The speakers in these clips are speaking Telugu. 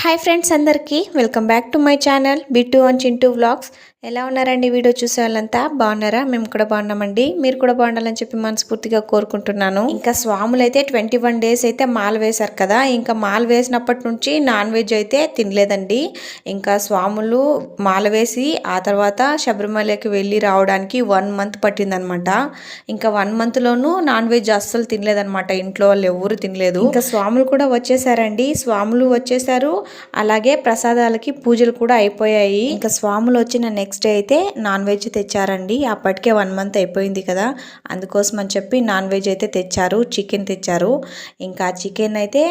హాయ్ ఫ్రెండ్స్ అందరికీ welcome back to my channel Bittu and Chintu vlogs. ఎలా ఉన్నారండి? వీడియో చూసే వాళ్ళంతా బాగున్నారా? మేము కూడా బాగున్నామండి. మీరు కూడా బాగుండాలని చెప్పి మనస్ఫూర్తిగా కోరుకుంటున్నాను. ఇంకా స్వాములు అయితే 21 days అయితే మాల వేశారు కదా. ఇంకా మాల వేసినప్పటి నుంచి నాన్ వెజ్ అయితే తినలేదండి. ఇంకా స్వాములు మాల వేసి ఆ తర్వాత శబరిమలకి వెళ్ళి రావడానికి 1 month పట్టిందనమాట. ఇంకా 1 monthలోనూ నాన్ వెజ్ అస్సలు తినలేదనమాట. ఇంట్లో వాళ్ళు ఎవరు తినలేదు. ఇంకా స్వాములు కూడా వచ్చేసారండి. స్వాములు వచ్చేసారు, అలాగే ప్రసాదాలకి పూజలు కూడా అయిపోయాయి. ఇంకా స్వాములు వచ్చిన నెక్స్ట్ డే అయితే నాన్ వెజ్ తెచ్చారండి. అప్పటికే 1 month అయిపోయింది కదా, అందుకోసం అని చెప్పి నాన్ వెజ్ అయితే తెచ్చారు, చికెన్ తెచ్చారు. ఇంకా చికెన్ అయితే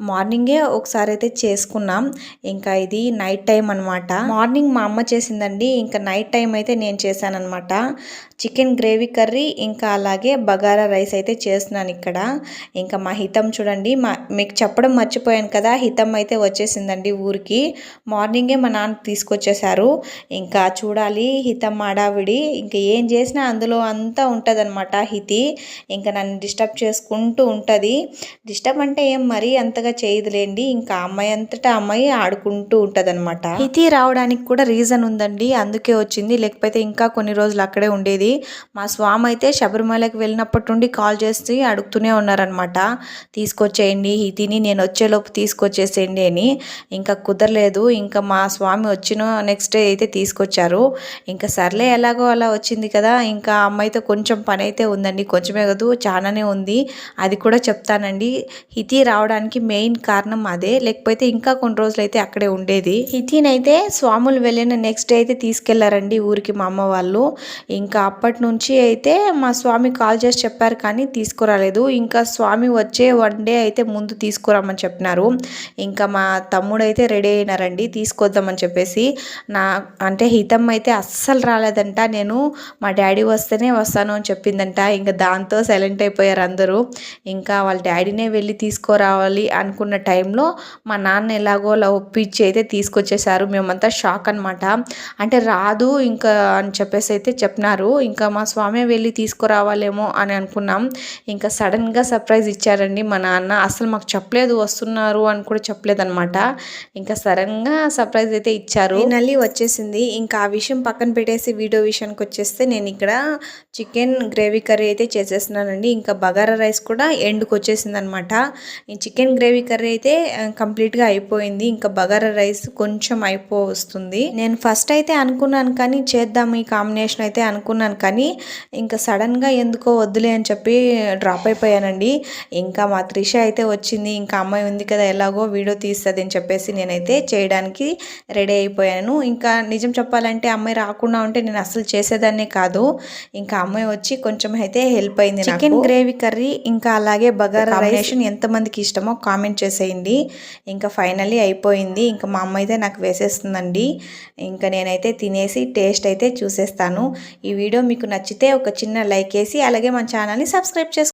మార్నింగే ఒకసారి అయితే చేసుకున్నాం. ఇంకా ఇది నైట్ టైం అనమాట. మార్నింగ్ మా అమ్మ చేసిందండి, ఇంకా నైట్ టైం అయితే నేను చేశానమాట. చికెన్ గ్రేవీ కర్రీ ఇంకా అలాగే బగారా రైస్ అయితే చేస్తున్నాను ఇక్కడ. ఇంకా మా హితం చూడండి, మీకు చెప్పడం మర్చిపోయాను కదా, హితం అయితే వచ్చేసిందండి ఊరికి. మార్నింగే మా నాన్న తీసుకొచ్చేసారు. ఇంకా చూడాలి హితం ఆడావిడి, ఇంకా ఏం చేసినా అందులో అంతా ఉంటుంది అనమాట హితి. ఇంకా నన్ను డిస్టర్బ్ చేసుకుంటూ ఉంటుంది. డిస్టర్బ్ అంటే ఏం మరీ అంతగా చేయదులేండి, ఇంకా అమ్మాయి అంతటా అమ్మాయి ఆడుకుంటూ ఉంటుంది అనమాట. హితి రావడానికి కూడా రీజన్ ఉందండి, అందుకే వచ్చింది, లేకపోతే ఇంకా కొన్ని రోజులు అక్కడే ఉండేది. మా స్వామి అయితే శబరిమలకి వెళ్ళినప్పటి నుండి కాల్ చేసి అడుగుతూనే ఉన్నారనమాట, తీసుకొచ్చేయండి హితిని, నేను వచ్చేలోపు తీసుకొచ్చేసేయండి అని. ఇంకా కుదరలేదు. ఇంకా మా స్వామి వచ్చిన నెక్స్ట్ డే అయితే తీసుకొచ్చారు. ఇంకా సర్లే ఎలాగో అలా వచ్చింది కదా. ఇంకా అమ్మాయితో కొంచెం పని అయితే ఉందండి, కొంచెమే కాదు చాలానే ఉంది, అది కూడా చెప్తానండి. హితి రావడానికి మెయిన్ కారణం అదే, లేకపోతే ఇంకా కొన్ని రోజులు అయితే అక్కడే ఉండేది. హితిని అయితే స్వాములు వెళ్ళిన నెక్స్ట్ డే అయితే తీసుకెళ్లారండి ఊరికి మా అమ్మ వాళ్ళు. ఇంకా అప్పటి నుంచి అయితే మా స్వామి కాల్ చేసి చెప్పారు కానీ తీసుకురాలేదు. ఇంకా స్వామి వచ్చే 1 day అయితే ముందు తీసుకురామని చెప్పినారు. ఇంకా మా తమ్ముడు అయితే రెడీ అయినారండి తీసుకొద్దామని చెప్పేసి. అంటే హితం అయితే అస్సలు రాలేదంట. నేను మా డాడీ వస్తేనే వస్తాను అని చెప్పిందంట. ఇంకా దాంతో సైలెంట్ అయిపోయారు అందరూ. ఇంకా వాళ్ళ డాడీనే వెళ్ళి తీసుకురావాలి అనుకున్న టైంలో మా నాన్న ఎలాగో అలా ఒప్పించి అయితే తీసుకొచ్చేసారు. మేమంతా షాక్ అనమాట. అంటే రాదు ఇంకా అని చెప్పేసి అయితే చెప్పినారు. ఇంకా మా స్వామి వెళ్ళి తీసుకురావాలేమో అని అనుకున్నాం. ఇంకా సడన్గా సర్ప్రైజ్ ఇచ్చారండి మా నాన్న. అసలు మాకు చెప్పలేదు వస్తున్నారు అని కూడా చెప్పలేదు అనమాట. ఇంకా సడన్గా సర్ప్రైజ్ అయితే ఇచ్చారు. ఫైనల్లీ వచ్చేసింది. ఇంకా ఆ విషయం పక్కన పెట్టేసి వీడియో విషయానికి వచ్చేస్తే నేను ఇక్కడ చికెన్ గ్రేవీ కర్రీ అయితే చేసేస్తున్నానండి. ఇంకా బగారా రైస్ కూడా ఎండ్కి వచ్చేసింది అనమాట. ఈ చికెన్ గ్రేవీ కర్రీ అయితే కంప్లీట్గా అయిపోయింది. ఇంకా బగారా రైస్ కొంచెం వస్తుంది. నేను ఫస్ట్ అయితే అనుకున్నాను కానీ చేద్దాం ఈ కాంబినేషన్ అయితే అనుకున్నాను కానీ ఇంకా సడన్గా ఎందుకో వద్దులే అని చెప్పి డ్రాప్ అయిపోయానండి. ఇంకా మా త్రిష అయితే వచ్చింది. ఇంకా అమ్మాయి ఉంది కదా ఎలాగో వీడియో తీస్తుంది అని చెప్పేసి నేనైతే చేయడానికి రెడీ అయిపోయాను. ఇంకా నిజం చెప్పాలంటే అమ్మాయి రాకుండా ఉంటే నేను అసలు చేసేదాన్నే కాదు. ఇంకా అమ్మాయి వచ్చి కొంచెం అయితే హెల్ప్ అయింది. చికెన్ గ్రేవీ కర్రీ ఇంకా అలాగే బగారా రైస్ ఎంతమందికి ఇష్టమో కామెంట్ చేసేయండి. ఇంకా ఫైనల్లీ అయిపోయింది. ఇంకా మా అమ్మ అయితే నాకు వేసేస్తుందండి. ఇంకా నేనైతే తినేసి టేస్ట్ అయితే చూసేస్తాను. ఈ వీడియో మీకు నచ్చితే ఒక చిన్న లైక్ వేసి అలాగే మన ఛానల్ని సబ్స్క్రైబ్ చేసుకోండి.